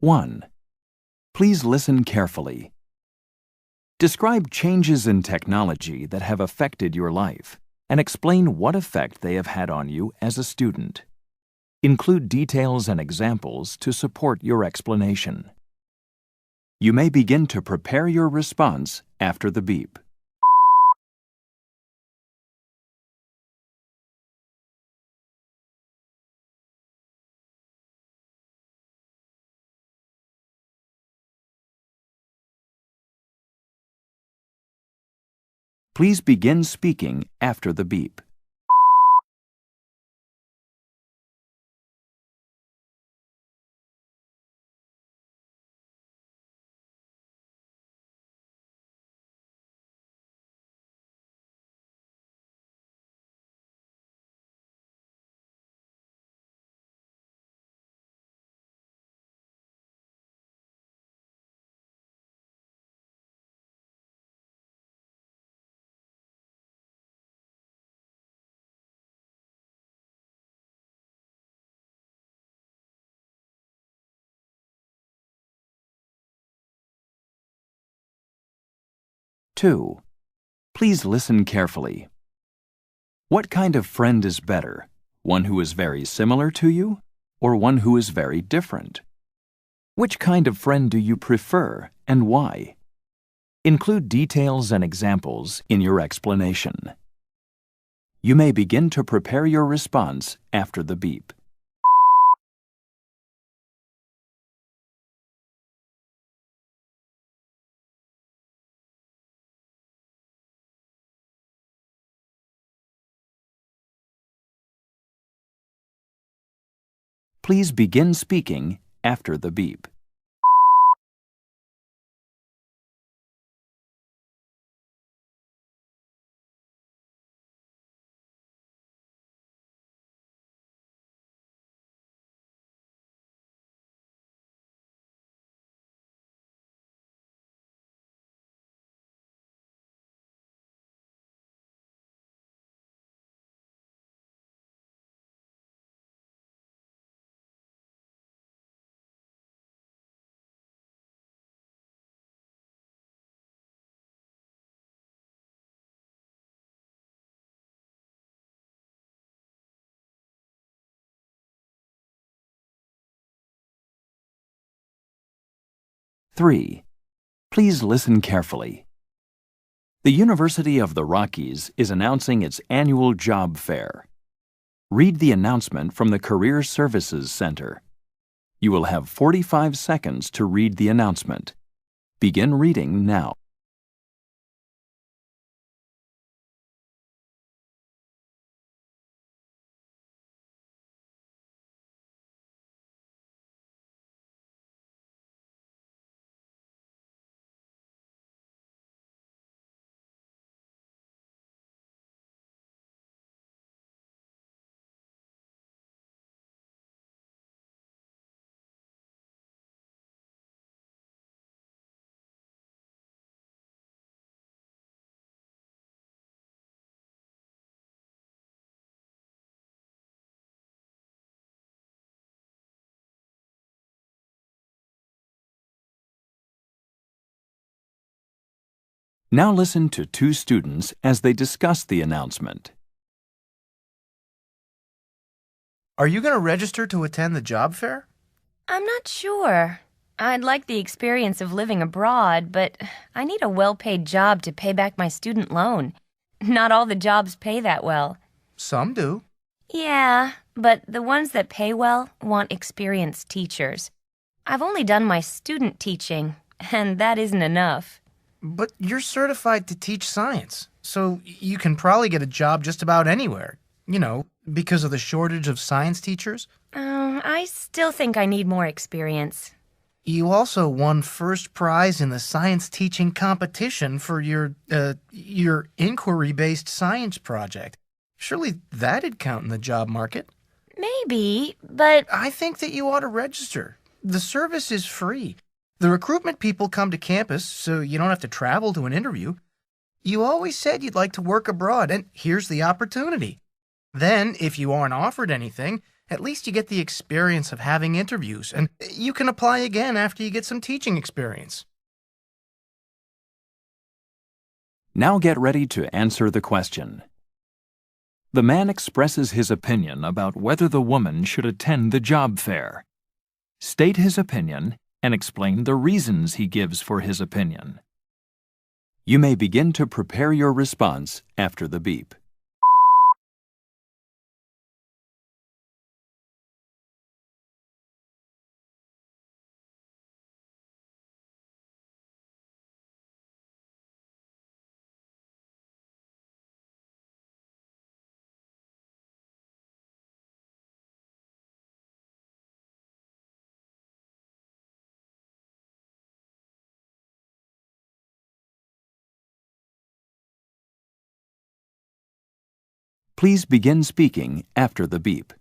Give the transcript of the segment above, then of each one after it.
1. Please listen carefully. Describe changes in technology that have affected your life and explain what effect they have had on you as a student. Include details and examples to support your explanation. You may begin to prepare your response after the beep. Please begin speaking after the beep. Two. Please listen carefully. What kind of friend is better, one who is very similar to you or one who is very different? Which kind of friend do you prefer and why? Include details and examples in your explanation. You may begin to prepare your response after the beep. Please begin speaking after the beep. Three. Please listen carefully. The University of the Rockies is announcing its annual job fair. Read the announcement from the Career Services Center. You will have 45 seconds to read the announcement. Begin reading now. Now listen to two students as they discuss the announcement. Are you going to register to attend the job fair? I'm not sure. I'd like the experience of living abroad, but I need a well-paid job to pay back my student loan. Not all the jobs pay that well. Some do. Yeah, but the ones that pay well want experienced teachers. I've only done my student teaching, and that isn't enough. But you're certified to teach science, so you can probably get a job just about anywhere. Because of the shortage of science teachers. I still think I need more experience. You also won first prize in the science teaching competition for your inquiry-based science project. Surely that'd count in the job market. Maybe, but I think that you ought to register. The service is free. The recruitment people come to campus, so you don't have to travel to an interview. You always said you'd like to work abroad, and here's the opportunity. Then, if you aren't offered anything, At least you get the experience of having interviews, and you can apply again after you get some teaching experience. Now get ready to answer the question. The man expresses his opinion about whether the woman should attend the job fair. State his opinion and explain the reasons he gives for his opinion. You may begin to prepare your response after the beep. Please begin speaking after the beep.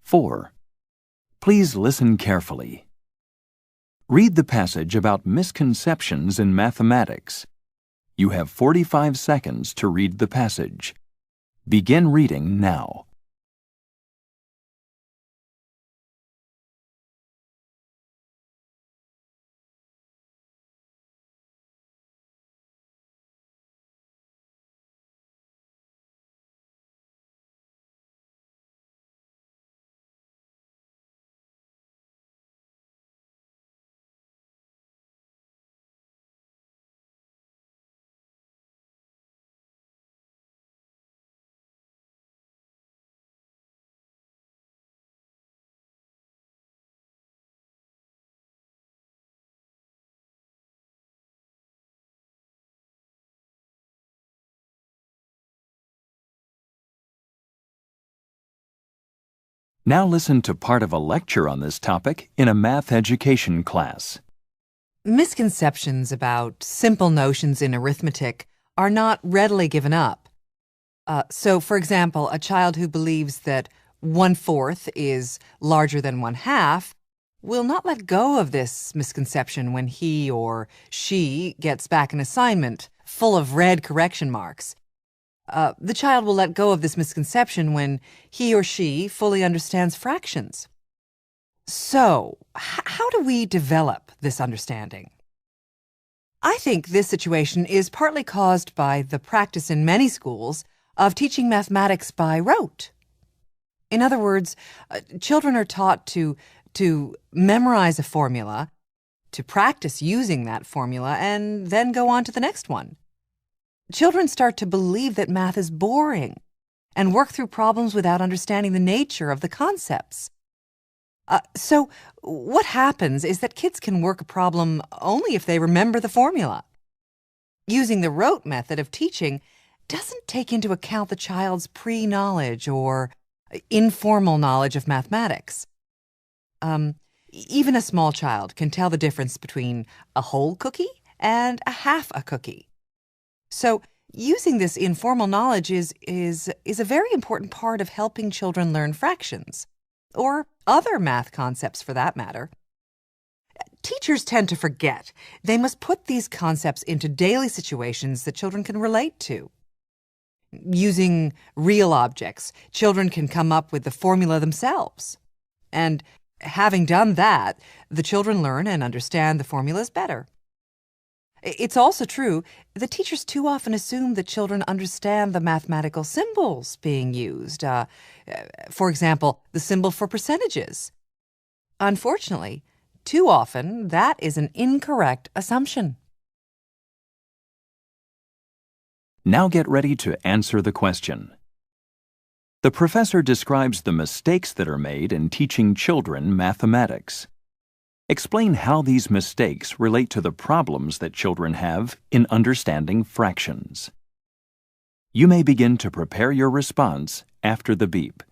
Four. Please listen carefully. Read the passage about misconceptions in mathematics. You have 45 seconds to read the passage. Begin reading now. Now listen to part of a lecture on this topic in a math education class. Misconceptions about simple notions in arithmetic are not readily given up. So, for example, a child who believes that 1/4 is larger than 1/2 will not let go of this misconception when he or she gets back an assignment full of red correction marks. The child will let go of this misconception when he or she fully understands fractions. So, how do we develop this understanding? I think this situation is partly caused by the practice in many schools of teaching mathematics by rote. In other words, children are taught to memorize a formula, to practice using that formula, and then go on to the next one. Children start to believe that math is boring and work through problems without understanding the nature of the concepts. So what happens is that kids can work a problem only if they remember the formula. Using the rote method of teaching doesn't take into account the child's pre-knowledge or informal knowledge of mathematics. Even a small child can tell the difference between a whole cookie and a half a cookie. So using this informal knowledge is a very important part of helping children learn fractions, or other math concepts for that matter. Teachers tend to forget they must put these concepts into daily situations that children can relate to. Using real objects, children can come up with the formula themselves. And having done that, the children learn and understand the formulas better. It's also true that teachers too often assume that children understand the mathematical symbols being used. For example, the symbol for percentages. Unfortunately, too often that is an incorrect assumption. Now get ready to answer the question. The professor describes the mistakes that are made in teaching children mathematics. Explain how these mistakes relate to the problems that children have in understanding fractions. You may begin to prepare your response after the beep.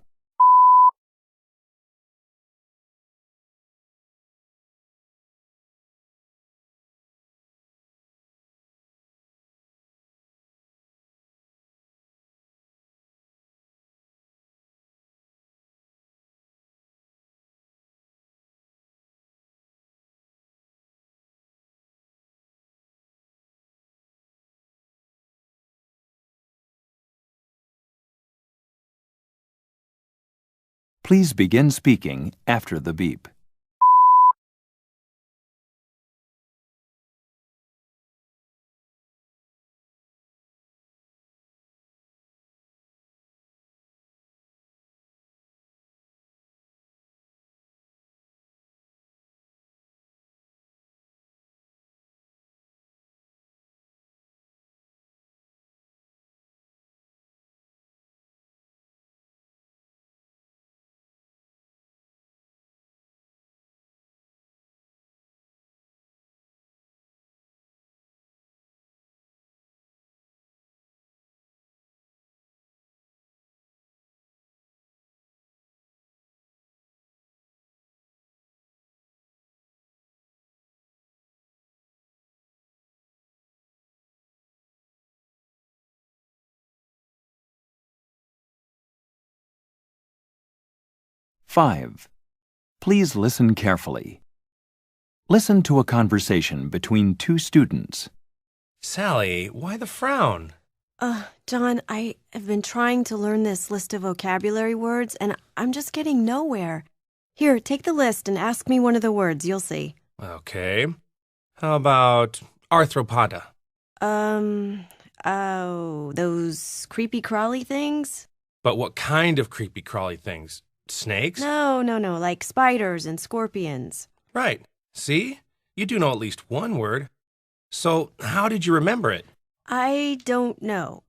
Please begin speaking after the beep. Five. Please listen carefully. Listen to a conversation between two students. Sally, why the frown? John, I have been trying to learn this list of vocabulary words, and I'm just getting nowhere. Here, take the list and ask me one of the words. You'll see. Okay. How about arthropoda? Those creepy crawly things? But what kind of creepy crawly things? Snakes? No, like spiders and scorpions. Right. See? You do know at least one word. So, how did you remember it? I don't know.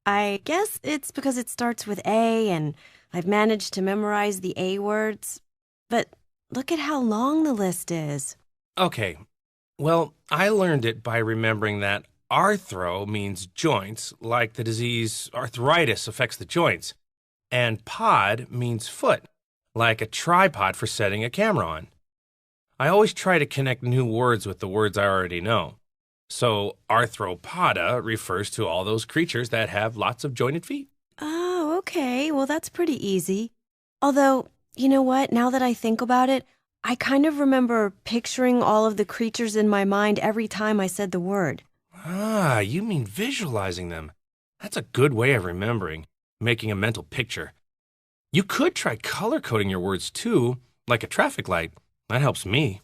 I guess it's because it starts with A, and I've managed to memorize the A words. But look at how long the list is. Okay. Well, I learned it by remembering that arthro means joints, like the disease arthritis affects the joints. And pod means foot, like a tripod for setting a camera on. I always try to connect new words with the words I already know. So arthropoda refers to all those creatures that have lots of jointed feet. Oh, okay. Well, that's pretty easy. Although, you know what? Now that I think about it, I kind of remember picturing all of the creatures in my mind every time I said the word. Ah, you mean visualizing them. That's a good way of remembering, making a mental picture. You could try color coding your words too, like a traffic light. That helps me.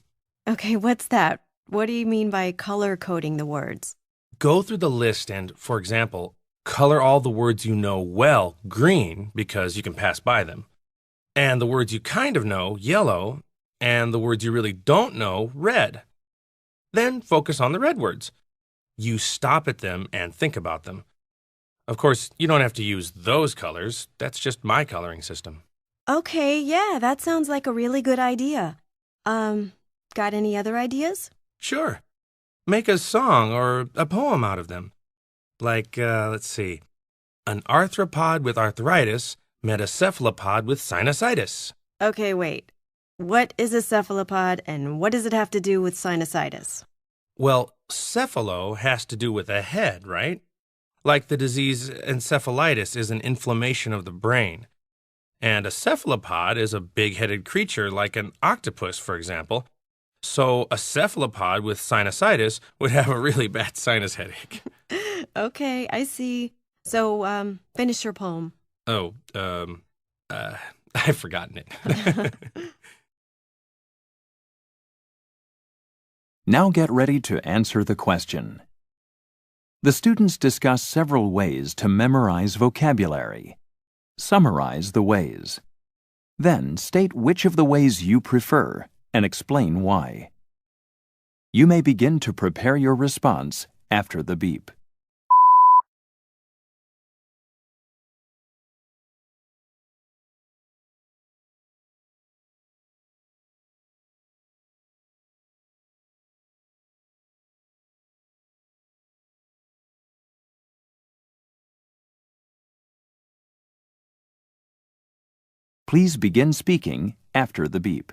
Okay, what's that? What do you mean by color coding the words? Go through the list and, for example, color all the words you know well green because you can pass by them, and the words you kind of know yellow, and the words you really don't know red. Then focus on the red words. You stop at them and think about them. Of course, you don't have to use those colors. That's just my coloring system. Okay, yeah, that sounds like a really good idea. Got any other ideas? Sure. Make a song or a poem out of them. Like, let's see. An arthropod with arthritis met a cephalopod with sinusitis. Okay, wait. What is a cephalopod and what does it have to do with sinusitis? Well, cephalo has to do with a head, right? Like the disease encephalitis is an inflammation of the brain. And a cephalopod is a big-headed creature like an octopus, for example. So a cephalopod with sinusitis would have a really bad sinus headache. Okay, I see. So, finish your poem. Oh, I've forgotten it. Now get ready to answer the question. The students discuss several ways to memorize vocabulary. Summarize the ways. Then state which of the ways you prefer and explain why. You may begin to prepare your response after the beep. Please begin speaking after the beep.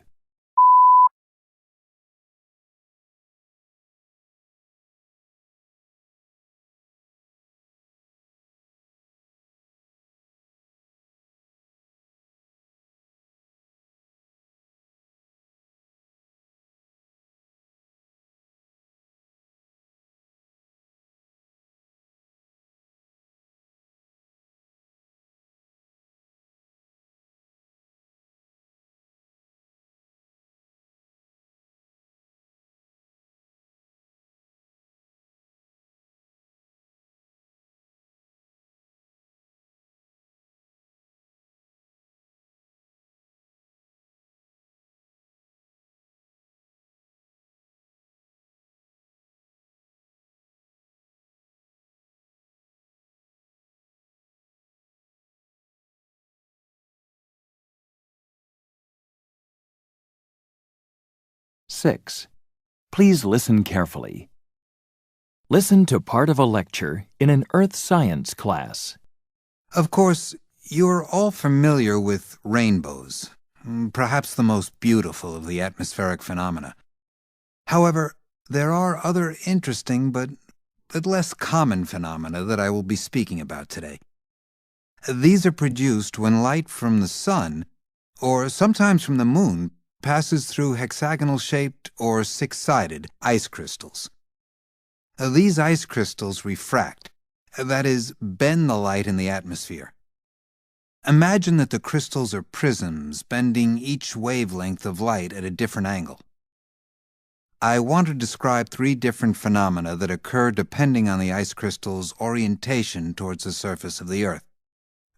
Six. Please listen carefully. Listen to part of a lecture in an earth science class. Of course, you're all familiar with rainbows, perhaps the most beautiful of the atmospheric phenomena. However, there are other interesting but less common phenomena that I will be speaking about today. These are produced when light from the sun, or sometimes from the moon, passes through hexagonal-shaped or six-sided ice crystals. These ice crystals refract, that is, bend the light in the atmosphere. Imagine that the crystals are prisms bending each wavelength of light at a different angle. I want to describe three different phenomena that occur depending on the ice crystal's orientation towards the surface of the Earth,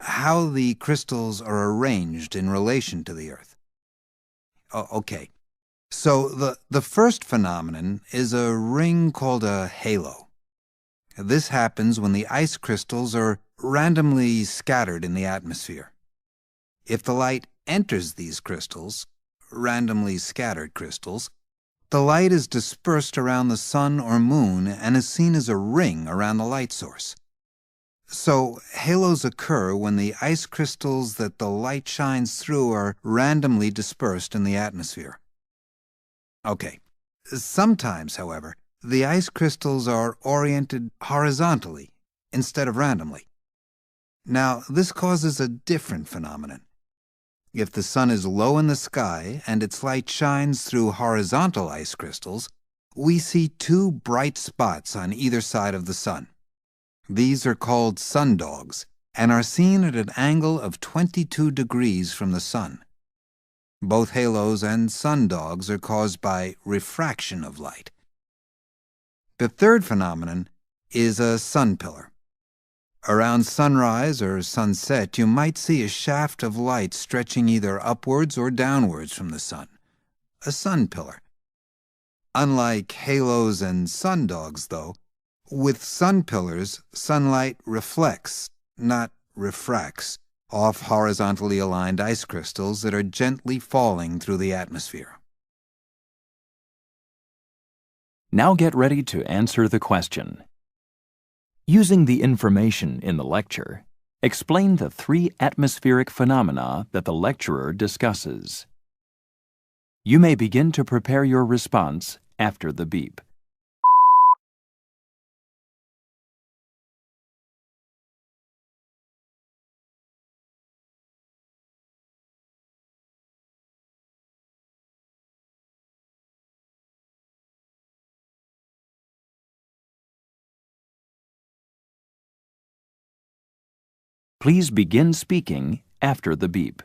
how the crystals are arranged in relation to the Earth. Okay, so the first phenomenon is a ring called a halo. This happens when the ice crystals are randomly scattered in the atmosphere. If the light enters these crystals, randomly scattered crystals, the light is dispersed around the sun or moon and is seen as a ring around the light source. So, halos occur when the ice crystals that the light shines through are randomly dispersed in the atmosphere. Okay. Sometimes, however, the ice crystals are oriented horizontally instead of randomly. Now, this causes a different phenomenon. If the sun is low in the sky and its light shines through horizontal ice crystals, we see two bright spots on either side of the sun. These are called sundogs and are seen at an angle of 22 degrees from the sun. Both halos and sundogs are caused by refraction of light. The third phenomenon is a sun pillar. Around sunrise or sunset, you might see a shaft of light stretching either upwards or downwards from the sun, a sun pillar. Unlike halos and sundogs, though, with sun pillars, sunlight reflects, not refracts, off horizontally aligned ice crystals that are gently falling through the atmosphere. Now get ready to answer the question. Using the information in the lecture, explain the three atmospheric phenomena that the lecturer discusses. You may begin to prepare your response after the beep. Please begin speaking after the beep.